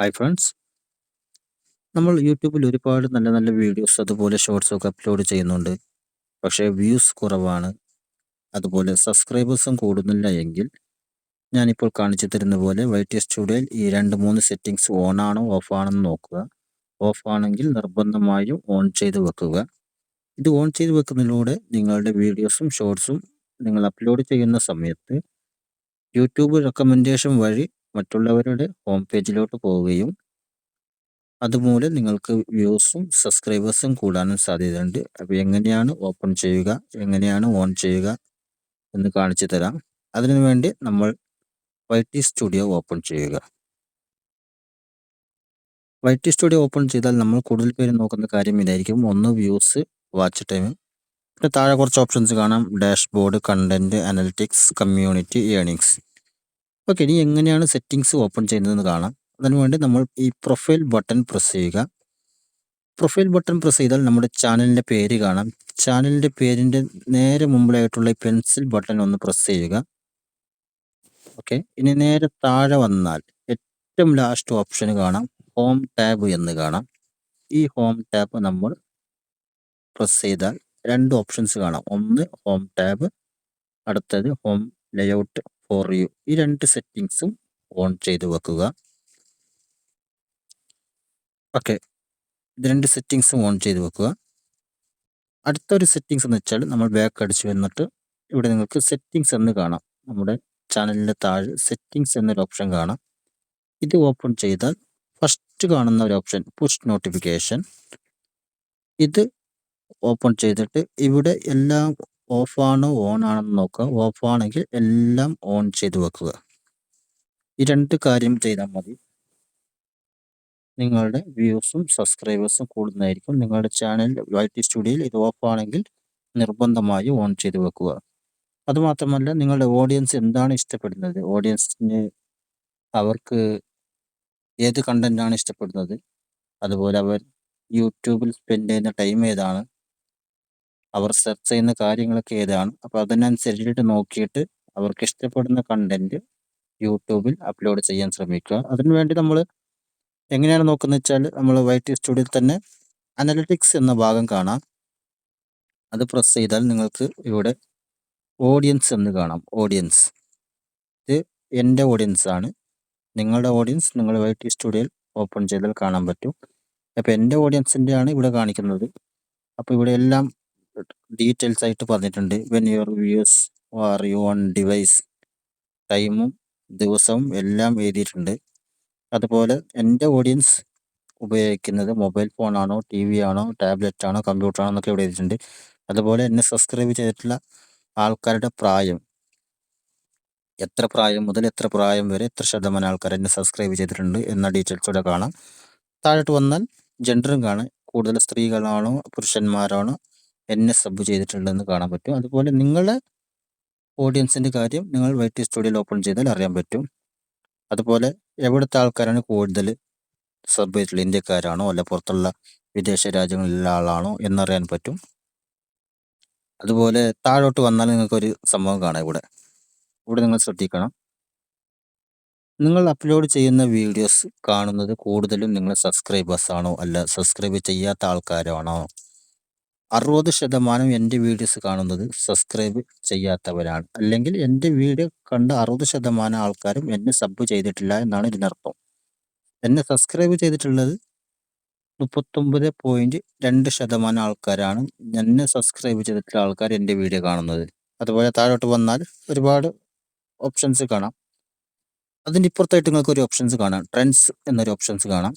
Hi friends, നമ്മൾ യൂട്യൂബിൽ ഒരുപാട് നല്ല നല്ല വീഡിയോസ് അതുപോലെ ഷോർട്സ് ഒക്കെ അപ്ലോഡ് ചെയ്യുന്നുണ്ട്. പക്ഷേ വ്യൂസ് കുറവാണ്, അതുപോലെ സബ്സ്ക്രൈബേഴ്സും കൂടുന്നില്ല എങ്കിൽ ഞാനിപ്പോൾ കാണിച്ചു തരുന്ന പോലെ YT സ്റ്റുഡിയോയിൽ ഈ 2-3 സെറ്റിങ്സ് ഓൺ ആണോ ഓഫ് ആണെന്ന് നോക്കുക. ഓഫ് ആണെങ്കിൽ നിർബന്ധമായും ഓൺ ചെയ്ത് വെക്കുക. ഇത് ഓൺ ചെയ്ത് വെക്കുന്നതിലൂടെ നിങ്ങളുടെ വീഡിയോസും ഷോർട്സും നിങ്ങൾ അപ്ലോഡ് ചെയ്യുന്ന സമയത്ത് യൂട്യൂബ് റെക്കമെൻഡേഷൻ വഴി മറ്റുള്ളവരുടെ ഹോം പേജിലോട്ട് പോവുകയും അതുമൂലം നിങ്ങൾക്ക് വ്യൂസും സബ്സ്ക്രൈബേഴ്സും കൂടാനും സാധ്യതയുണ്ട്. അപ്പോൾ എങ്ങനെയാണ് ഓപ്പൺ ചെയ്യുക, എങ്ങനെയാണ് ഓൺ ചെയ്യുക എന്ന് കാണിച്ചു തരാം. അതിനു വേണ്ടി നമ്മൾ YT സ്റ്റുഡിയോ ഓപ്പൺ ചെയ്യുക. YT സ്റ്റുഡിയോ ഓപ്പൺ ചെയ്താൽ നമ്മൾ കൂടുതൽ പേര് നോക്കുന്ന കാര്യം ഇതായിരിക്കും. ഒന്ന് വ്യൂസ്, വാച്ച് ടൈം, പിന്നെ താഴെ കുറച്ച് ഓപ്ഷൻസ് കാണാം: dashboard, content, analytics, community, earnings. Okay, ഇനി എങ്ങനെയാണ് സെറ്റിങ്സ് ഓപ്പൺ ചെയ്യുന്നതെന്ന് കാണാം. അതിനുവേണ്ടി നമ്മൾ ഈ പ്രൊഫൈൽ ബട്ടൺ പ്രസ് ചെയ്യുക. പ്രൊഫൈൽ ബട്ടൺ പ്രസ് ചെയ്താൽ നമ്മുടെ ചാനലിൻ്റെ പേര് കാണാം. ചാനലിൻ്റെ പേരിൻ്റെ നേരെ മുമ്പിലായിട്ടുള്ള ഈ പെൻസിൽ ബട്ടൺ ഒന്ന് പ്രസ് ചെയ്യുക. ഓക്കെ, ഇനി നേരെ താഴെ വന്നാൽ ഏറ്റവും ലാസ്റ്റ് ഓപ്ഷൻ കാണാം, ഹോം ടാബ് എന്ന് കാണാം. ഈ ഹോം ടാബ് നമ്മൾ പ്രസ് ചെയ്താൽ 2 ഓപ്ഷൻസ് കാണാം. ഒന്ന് ഹോം ടാബ്, അടുത്തത് ഹോം ലേഔട്ട് ഫോർ യു. ഈ 2 സെറ്റിങ്സും ഓൺ ചെയ്ത് വെക്കുക. ഓക്കെ, ഇത് 2 സെറ്റിങ്സും ഓൺ ചെയ്ത് വെക്കുക. അടുത്തൊരു സെറ്റിങ്സ് എന്ന് വെച്ചാൽ നമ്മൾ ബാക്ക് അടിച്ച് വന്നിട്ട് ഇവിടെ നിങ്ങൾക്ക് സെറ്റിങ്സ് എന്ന് കാണാം. നമ്മുടെ ചാനലിൻ്റെ താഴെ സെറ്റിങ്സ് എന്നൊരു ഓപ്ഷൻ കാണാം. ഇത് ഓപ്പൺ ചെയ്താൽ ഫസ്റ്റ് കാണുന്ന ഒരു ഓപ്ഷൻ പുഷ് നോട്ടിഫിക്കേഷൻ, ഇത് ഓപ്പൺ ചെയ്തിട്ട് ഇവിടെ എല്ലാം ഓഫാണോ ഓൺ ആണെന്ന് നോക്കുക. ഓഫ് ആണെങ്കിൽ എല്ലാം ഓൺ ചെയ്ത് വെക്കുക. ഈ 2 കാര്യം ചെയ്താൽ മതി. നിങ്ങളുടെ വ്യൂസും സബ്സ്ക്രൈബേഴ്സും കൂടുന്നതായിരിക്കും. നിങ്ങളുടെ ചാനൽ YT സ്റ്റുഡിയോയിൽ ഇത് ഓഫ് ആണെങ്കിൽ നിർബന്ധമായി ഓൺ ചെയ്ത് വെക്കുക. അതുമാത്രമല്ല, നിങ്ങളുടെ ഓഡിയൻസ് എന്താണ് ഇഷ്ടപ്പെടുന്നത്, ഓഡിയൻസിന് അവർക്ക് ഏത് കണ്ടന്റാണ് ഇഷ്ടപ്പെടുന്നത്, അതുപോലെ അവർ യൂട്യൂബിൽ സ്പെൻഡ് ചെയ്യുന്ന ടൈം ഏതാണ്, അവർ സെർച്ച് ചെയ്യുന്ന കാര്യങ്ങളൊക്കെ ഏതാണ്, അപ്പോൾ അതിനനുസരിച്ചിട്ട് നോക്കിയിട്ട് അവർക്ക് ഇഷ്ടപ്പെടുന്ന കണ്ടന്റ് യൂട്യൂബിൽ അപ്ലോഡ് ചെയ്യാൻ ശ്രമിക്കുക. അതിനുവേണ്ടി നമ്മൾ എങ്ങനെയാണ് നോക്കുന്നത് വെച്ചാൽ, നമ്മൾ YT സ്റ്റുഡിയോയിൽ തന്നെ അനലിറ്റിക്സ് എന്ന ഭാഗം കാണാം. അത് പ്രസ് ചെയ്താൽ നിങ്ങൾക്ക് ഇവിടെ ഓഡിയൻസ് എന്ന് കാണാം. ഓഡിയൻസ്, ഇത് എൻ്റെ ഓഡിയൻസ് ആണ്. നിങ്ങളുടെ ഓഡിയൻസ് നിങ്ങൾ YT സ്റ്റുഡിയോയിൽ ഓപ്പൺ ചെയ്താൽ കാണാൻ പറ്റും. അപ്പോൾ എൻ്റെ ഓഡിയൻസിൻ്റെ ആണ് ഇവിടെ കാണിക്കുന്നത്. അപ്പോൾ ഇവിടെ എല്ലാം ഡീറ്റെയിൽസ് ആയിട്ട് പറഞ്ഞിട്ടുണ്ട്. When your views are you on device, ടൈമും ദിവസവും എല്ലാം എഴുതിയിട്ടുണ്ട്. അതുപോലെ എൻ്റെ ഓഡിയൻസ് ഉപയോഗിക്കുന്നത് മൊബൈൽ ഫോണാണോ, TV ആണോ, ടാബ്ലറ്റ് ആണോ, കമ്പ്യൂട്ടർ ആണോ എന്നൊക്കെ ഇവിടെ എഴുതിയിട്ടുണ്ട്. അതുപോലെ എന്നെ സബ്സ്ക്രൈബ് ചെയ്തിട്ടുള്ള ആൾക്കാരുടെ പ്രായം, എത്ര പ്രായം മുതൽ എത്ര പ്രായം വരെ എത്ര ശതമാനം ആൾക്കാർ എന്നെ സബ്സ്ക്രൈബ് ചെയ്തിട്ടുണ്ട് എന്ന ഡീറ്റെയിൽസ് ഇവിടെ കാണാം. താഴോട്ട് വന്നാൽ ജെൻഡറും കാണാം. കൂടുതൽ സ്ത്രീകളാണോ പുരുഷന്മാരാണോ എന്നെ സബ് ചെയ്തിട്ടുണ്ടെന്ന് കാണാൻ പറ്റും. അതുപോലെ നിങ്ങളുടെ ഓഡിയൻസിൻ്റെ കാര്യം നിങ്ങൾ YT സ്റ്റുഡിയോയിൽ ഓപ്പൺ ചെയ്താൽ അറിയാൻ പറ്റും. അതുപോലെ എവിടുത്തെ ആൾക്കാരാണ് കൂടുതൽ സബ് ചെയ്തിട്ടുള്ളത്, ഇന്ത്യക്കാരാണോ അല്ല പുറത്തുള്ള വിദേശ രാജ്യങ്ങളിലുള്ള ആളാണോ എന്നറിയാൻ പറ്റും. അതുപോലെ താഴോട്ട് വന്നാൽ നിങ്ങൾക്കൊരു സംഭവം കാണാം. ഇവിടെ നിങ്ങൾ ശ്രദ്ധിക്കണം. നിങ്ങൾ അപ്ലോഡ് ചെയ്യുന്ന വീഡിയോസ് കാണുന്നത് കൂടുതലും നിങ്ങൾ സബ്സ്ക്രൈബേഴ്സ് ആണോ അല്ല സബ്സ്ക്രൈബ് ചെയ്യാത്ത ആൾക്കാരാണോ? 60% എൻ്റെ വീഡിയോസ് കാണുന്നത് സബ്സ്ക്രൈബ് ചെയ്യാത്തവരാണ്. അല്ലെങ്കിൽ എൻ്റെ വീഡിയോ കണ്ട 60% ആൾക്കാരും എന്നെ സബ് ചെയ്തിട്ടില്ല എന്നാണ് ഇതിനർത്ഥം. എന്നെ സബ്സ്ക്രൈബ് ചെയ്തിട്ടുള്ളത് 39.2% ആൾക്കാരാണ്. എന്നെ സബ്സ്ക്രൈബ് ചെയ്തിട്ടുള്ള ആൾക്കാർ എൻ്റെ വീഡിയോ കാണുന്നത്. അതുപോലെ താഴോട്ട് വന്നാൽ ഒരുപാട് ഓപ്ഷൻസ് കാണാം. അതിൻ്റെ ഇപ്പുറത്തായിട്ട് നിങ്ങൾക്ക് ഒരു ഓപ്ഷൻസ് കാണാം, ട്രെൻഡ്സ് എന്നൊരു ഓപ്ഷൻസ് കാണാം.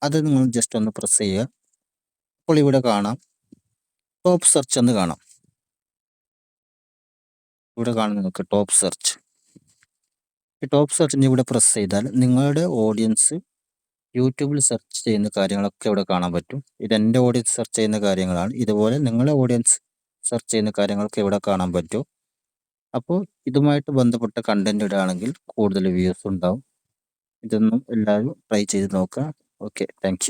അത് നിങ്ങൾ ജസ്റ്റ് ഒന്ന് പ്രസ് ചെയ്യുക. അപ്പോൾ ഇവിടെ കാണാം ടോപ്പ് സെർച്ച് എന്ന് കാണാം. ഇവിടെ കാണാം നിങ്ങൾക്ക് ടോപ്പ് സെർച്ച്. ഈ ടോപ്പ് സെർച്ചിൻ്റെ ഇവിടെ പ്രസ് ചെയ്താൽ നിങ്ങളുടെ ഓഡിയൻസ് യൂട്യൂബിൽ സെർച്ച് ചെയ്യുന്ന കാര്യങ്ങളൊക്കെ ഇവിടെ കാണാൻ പറ്റും. ഇത് എൻ്റെ ഓഡിയൻസ് സെർച്ച് ചെയ്യുന്ന കാര്യങ്ങളാണ്. ഇതുപോലെ നിങ്ങളുടെ ഓഡിയൻസ് സെർച്ച് ചെയ്യുന്ന കാര്യങ്ങളൊക്കെ ഇവിടെ കാണാൻ പറ്റും. അപ്പോൾ ഇതുമായിട്ട് ബന്ധപ്പെട്ട കണ്ടന്റ് ഇടുകയാണെങ്കിൽ കൂടുതൽ വ്യൂസ് ഉണ്ടാവും. ഇതൊന്നും എല്ലാവരും ട്രൈ ചെയ്ത് നോക്കുക. Okay, thank you.